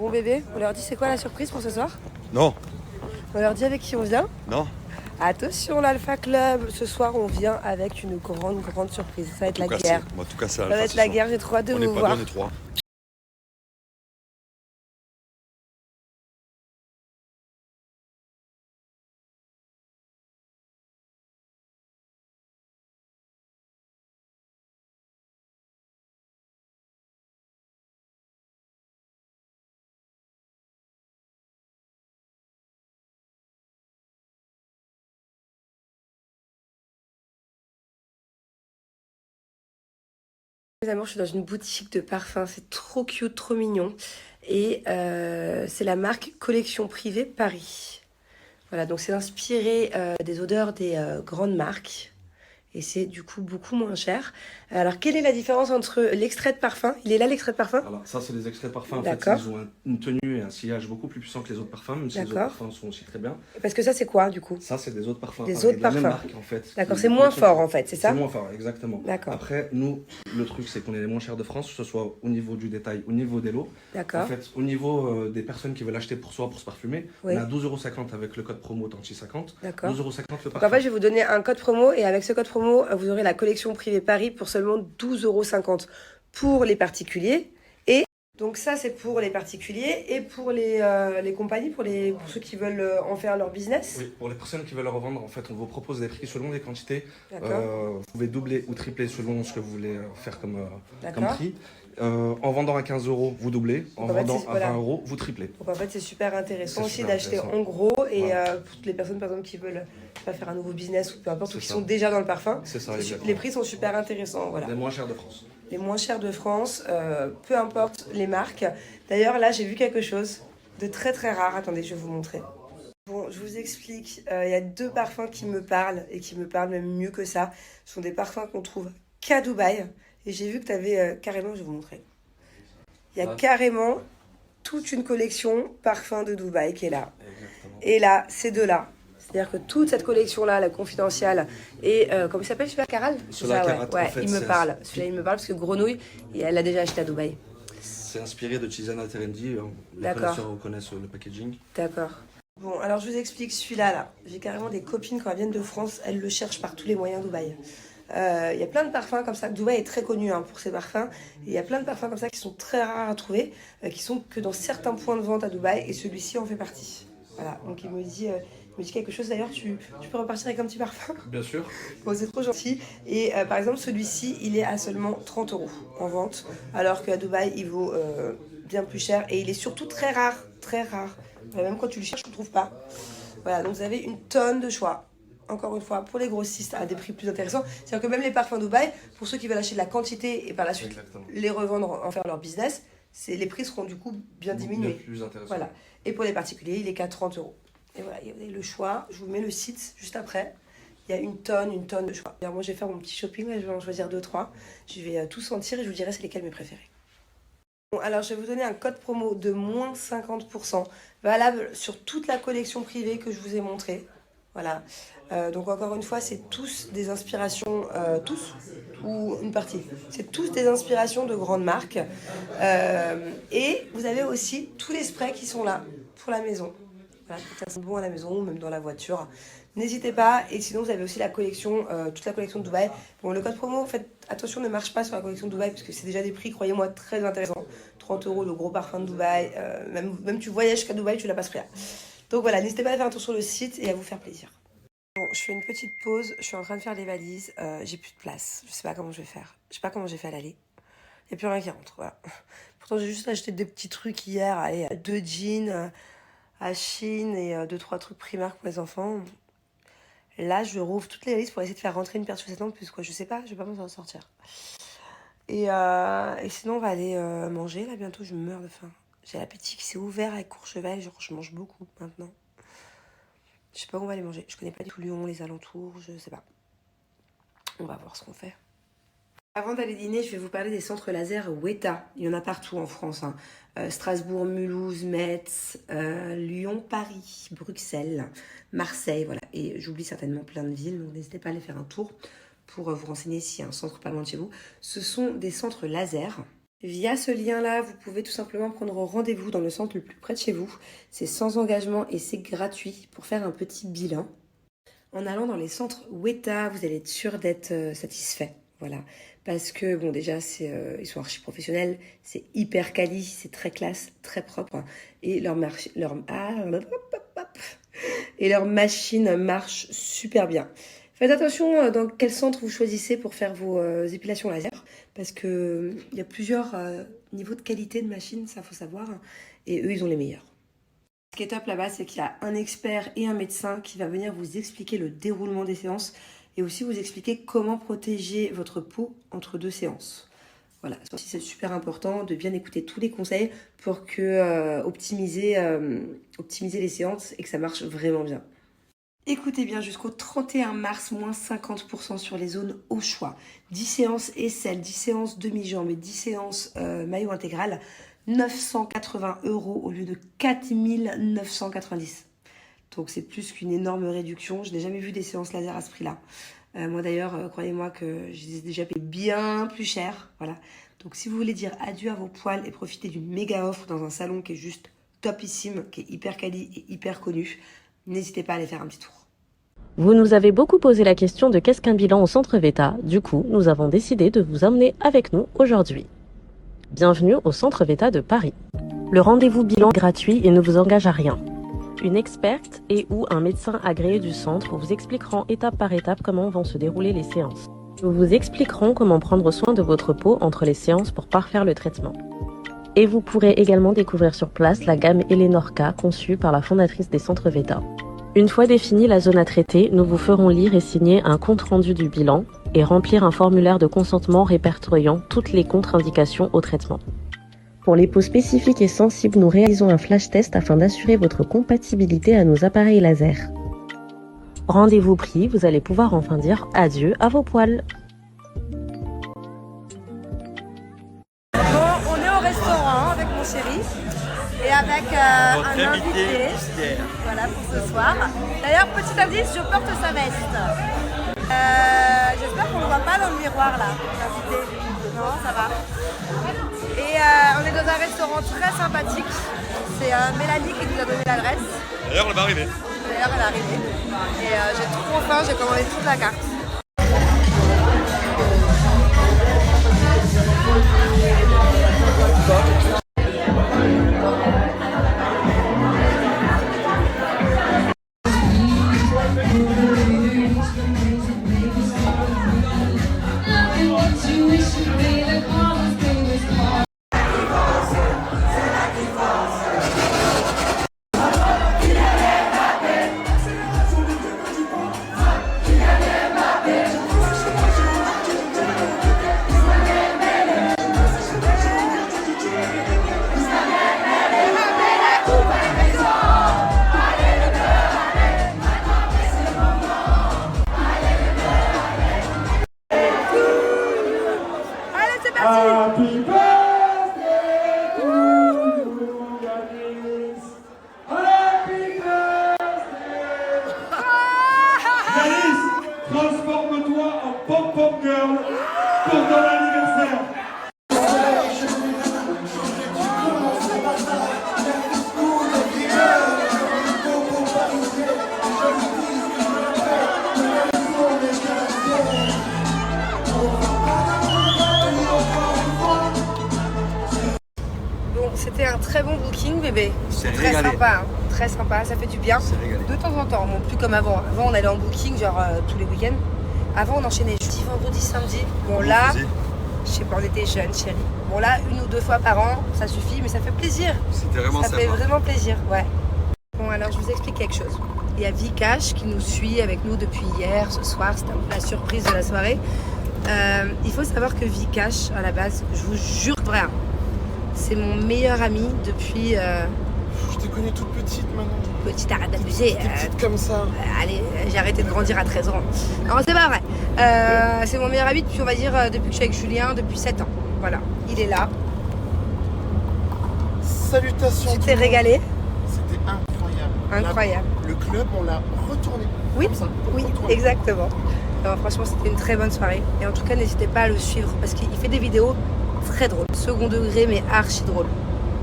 Bon bébé, on leur dit c'est quoi la surprise pour ce soir? Non, On leur dit avec qui on vient? non. Attention l'Alpha Club, ce soir on vient avec une grande surprise. Ça va être la guerre. Moi, en tout cas, c'est Ça va Alpha être ce la soir. guerre, j'ai trop hâte de On n'est vous pas voir. deux, on est trois. Mes amours, je suis dans une boutique de parfums, c'est trop cute, trop mignon. Et c'est la marque Collection Privée Paris. Voilà, donc c'est inspiré des odeurs des grandes marques. Et c'est du coup beaucoup moins cher. Alors, quelle est la différence entre l'extrait de parfum? Il est là l'extrait de parfum? Voilà, ça c'est des extraits de parfum. En fait, D'accord. ils ont une tenue et un sillage beaucoup plus puissants que les autres parfums, même si les autres D'accord. parfums sont aussi très bien. Parce que ça, c'est quoi du coup? Ça, c'est des autres parfums. Des pareil, autres de la même parfums. marque en fait. D'accord, qui- c'est moins fort en fait, c'est ça? C'est moins fort, exactement. D'accord. Après, nous, le truc c'est qu'on est les moins chers de France, que ce soit au niveau du détail, au niveau des lots. D'accord. En fait, au niveau des personnes qui veulent acheter pour soi, pour se parfumer, Oui. on a 12,50 € avec le code promo Tanti50. D'accord. 12,50 € le Donc en parfum. fait, je vais vous donner un code promo et avec ce code promo, vous aurez la collection privée Paris pour seulement 12,50 € pour les particuliers. Et donc ça, c'est pour les particuliers et pour les compagnies, pour ceux qui veulent en faire leur business. Oui, pour les personnes qui veulent le revendre, en fait, on vous propose des prix selon les quantités. D'accord. Vous pouvez doubler ou tripler selon ce que vous voulez faire comme D'accord. prix. En vendant à 15 €, vous doublez. En Donc, en fait, vendant c'est- à voilà. 20 €, vous triplez. Donc en fait, c'est super intéressant C'est aussi super d'acheter intéressant. en gros et Voilà. pour toutes les personnes par exemple qui veulent pas faire un nouveau business ou peu importe, ou C'est qui ça. sont déjà dans le parfum. C'est ça, exactement. Les prix sont super intéressants, voilà. Les moins chers de France. Les moins chers de France, peu importe les marques. D'ailleurs, là, j'ai vu quelque chose de très très rare. Attendez, je vais vous montrer. Bon, je vous explique. Il y a deux parfums qui me parlent et qui me parlent même mieux que ça. Ce sont des parfums qu'on trouve qu'à Dubaï. Et j'ai vu que tu avais carrément, je vais vous montrer. Il y a carrément toute une collection parfums de Dubaï qui est là. Exactement. Et là, ces deux-là. C'est-à-dire que toute cette collection-là, la confidentielle, et comment il s'appelle celui-là, Caral? C'est Celui-là, ça, Carat, ouais. en fait, Il me c'est- parle. Celui-là, il me parle parce que Grenouille, elle l'a déjà acheté à Dubaï. C'est inspiré de Tisana Terendi. Les D'accord. connaisseurs reconnaissent le packaging. D'accord. Bon, alors je vous explique celui-là, là. J'ai carrément des copines quand elles viennent de France, elles le cherchent par tous les moyens Dubaï. Il y a plein de parfums comme ça. Dubaï est très connu pour ses parfums. Et il y a plein de parfums comme ça qui sont très rares à trouver, qui sont que dans certains points de vente à Dubaï. Et celui-ci en fait partie. Voilà, donc il me dit quelque chose. D'ailleurs, tu peux repartir avec un petit parfum? Bien sûr. Bon, c'est trop gentil. Et par exemple, celui-ci, il est à seulement 30 € en vente, alors qu'à Dubaï, il vaut bien plus cher. Et il est surtout très rare, très rare. Même quand tu le cherches, tu ne le trouves pas. Voilà, donc vous avez une tonne de choix. Encore une fois, pour les grossistes, à des prix plus intéressants. C'est-à-dire que même les parfums Dubaï, pour ceux qui veulent acheter de la quantité et par la suite Exactement. les revendre, en faire leur business, les prix seront du coup bien diminués. Bien plus intéressant. Voilà. Et pour les particuliers, il est qu'à 30 €. Et voilà, vous avez le choix. Je vous mets le site juste après. Il y a une tonne de choix. Alors moi, je vais faire mon petit shopping. Là, je vais en choisir 2-3. Je vais tout sentir et je vous dirai c'est lesquels mes préférés. Bon, alors, je vais vous donner un code promo de moins 50%, valable sur toute la collection privée que je vous ai montrée. Voilà. Donc, encore une fois, c'est tous des inspirations, tous ou une partie. C'est tous des inspirations de grandes marques. Et vous avez aussi tous les sprays qui sont là pour la maison. Voilà, ça sent bon à la maison ou même dans la voiture. N'hésitez pas. Et sinon, vous avez aussi la collection, toute la collection de Dubaï. Bon, le code promo, faites attention, ne marche pas sur la collection de Dubaï parce que c'est déjà des prix, croyez-moi, très intéressants. 30 € le gros parfum de Dubaï. Même tu voyages jusqu'à Dubaï, tu l'as pas ce prix-là. Donc voilà, n'hésitez pas à faire un tour sur le site et à vous faire plaisir. Bon, je fais une petite pause. Je suis en train de faire les valises. J'ai plus de place. Je sais pas comment je vais faire. Je sais pas comment j'ai fait à l'aller. Il n'y a plus rien qui rentre. Voilà. Pourtant, j'ai juste acheté des petits trucs hier. Allez, 2 jeans à Chine et 2-3 trucs Primark pour les enfants. Là, je rouvre toutes les valises pour essayer de faire rentrer une paire de chaussettes en plus, quoi. Je sais pas, je vais pas m'en sortir. Et sinon, on va aller manger. Là, bientôt, je meurs de faim. J'ai l'appétit qui s'est ouvert avec Courchevel. Genre, je mange beaucoup maintenant. Je sais pas où on va aller manger. Je connais pas du tout Lyon, les alentours, je sais pas. On va voir ce qu'on fait. Avant d'aller dîner, je vais vous parler des centres laser Weta. Il y en a partout en France. Strasbourg, Mulhouse, Metz, Lyon, Paris, Bruxelles, Marseille, voilà. Et j'oublie certainement plein de villes, donc n'hésitez pas à aller faire un tour pour vous renseigner s'il y a un centre pas loin de chez vous. Ce sont des centres laser Via ce lien-là, vous pouvez tout simplement prendre rendez-vous dans le centre le plus près de chez vous. C'est sans engagement et c'est gratuit pour faire un petit bilan. En allant dans les centres Weta, vous allez être sûr d'être satisfait. Voilà. Parce que, bon, déjà, ils sont archi professionnels, c'est hyper quali, c'est très classe, très propre. Et leur machine marche super bien. Faites attention dans quel centre vous choisissez pour faire vos épilations laser, parce que il y a plusieurs niveaux de qualité de machine, ça faut savoir, et eux ils ont les meilleurs. Ce qui est top là-bas, c'est qu'il y a un expert et un médecin qui va venir vous expliquer le déroulement des séances et aussi vous expliquer comment protéger votre peau entre 2 séances. Voilà, c'est super important de bien écouter tous les conseils pour que optimiser les séances et que ça marche vraiment bien. Écoutez bien, jusqu'au 31 mars, moins 50% sur les zones au choix. 10 séances aisselle, 10 séances demi-jambes et 10 séances maillot intégral. 980 € au lieu de 4990. Donc c'est plus qu'une énorme réduction. Je n'ai jamais vu des séances laser à ce prix-là. Moi d'ailleurs, croyez-moi que je les ai déjà payé bien plus cher. Voilà. Donc si vous voulez dire adieu à vos poils et profiter d'une méga offre dans un salon qui est juste topissime, qui est hyper quali et hyper connu, n'hésitez pas à aller faire un petit tour. Vous nous avez beaucoup posé la question de qu'est-ce qu'un bilan au centre Weta. Du coup, nous avons décidé de vous emmener avec nous aujourd'hui. Bienvenue au centre Weta de Paris. Le rendez-vous bilan est gratuit et ne vous engage à rien. Une experte et ou un médecin agréé du centre vous expliqueront étape par étape comment vont se dérouler les séances. Nous vous expliquerons comment prendre soin de votre peau entre les séances pour parfaire le traitement. Et vous pourrez également découvrir sur place la gamme Elenorka conçue par la fondatrice des centres Weta. Une fois définie la zone à traiter, nous vous ferons lire et signer un compte-rendu du bilan et remplir un formulaire de consentement répertoriant toutes les contre-indications au traitement. Pour les peaux spécifiques et sensibles, nous réalisons un flash test afin d'assurer votre compatibilité à nos appareils laser. Rendez-vous pris, vous allez pouvoir enfin dire adieu à vos poils. Bon, on est au restaurant avec mon chéri et avec un invité. Voilà pour ce soir. D'ailleurs, petit indice, je porte sa veste. J'espère qu'on ne le voit pas dans le miroir là, l'invité. Non, ça va. Et on est dans un restaurant très sympathique. C'est Mélanie qui nous a donné l'adresse. D'ailleurs, elle va arriver. D'ailleurs, elle est arrivée. Et j'ai trop faim, j'ai commandé toute la carte. Happy birthday to you, Yanis. Happy birthday. Yanis, transforme-toi en pom-pom girl pour ton anniversaire. C'était un très bon booking, bébé. C'est très régalé. sympa, hein. Très sympa, ça fait du bien. C'est régalé. De temps en temps, bon, plus comme avant. Avant, on allait en booking, genre tous les week-ends. Avant, on enchaînait jeudi, vendredi, samedi. Bon, là, je sais pas, on était jeunes, chérie. Bon, là, 1 ou 2 fois par an, ça suffit, mais ça fait plaisir. C'était vraiment Ça sympa. fait vraiment plaisir, ouais. Bon, alors, je vous explique quelque chose. Il y a Vikash qui nous suit avec nous depuis hier, ce soir. C'était un peu la surprise de la soirée. Il faut savoir que Vikash, à la base, je vous jure vrai, hein, c'est mon meilleur ami depuis... Je te connais toute petite maintenant. Petite, arrête d'abuser. T'es petite comme ça. Allez, j'ai arrêté de grandir à 13 ans. Non, c'est pas vrai. C'est mon meilleur ami depuis, on va dire, depuis que je suis avec Julien, depuis 7 ans. Voilà, il est là. Salutations. Tu tout t'es le monde. régalé? C'était incroyable. Incroyable. Le club, on l'a retourné. Oui, Comme ça, oui, retourné. exactement. Alors, franchement, c'était une très bonne soirée. Et en tout cas, n'hésitez pas à le suivre parce qu'il fait des vidéos très drôle. Second degré, mais archi drôle.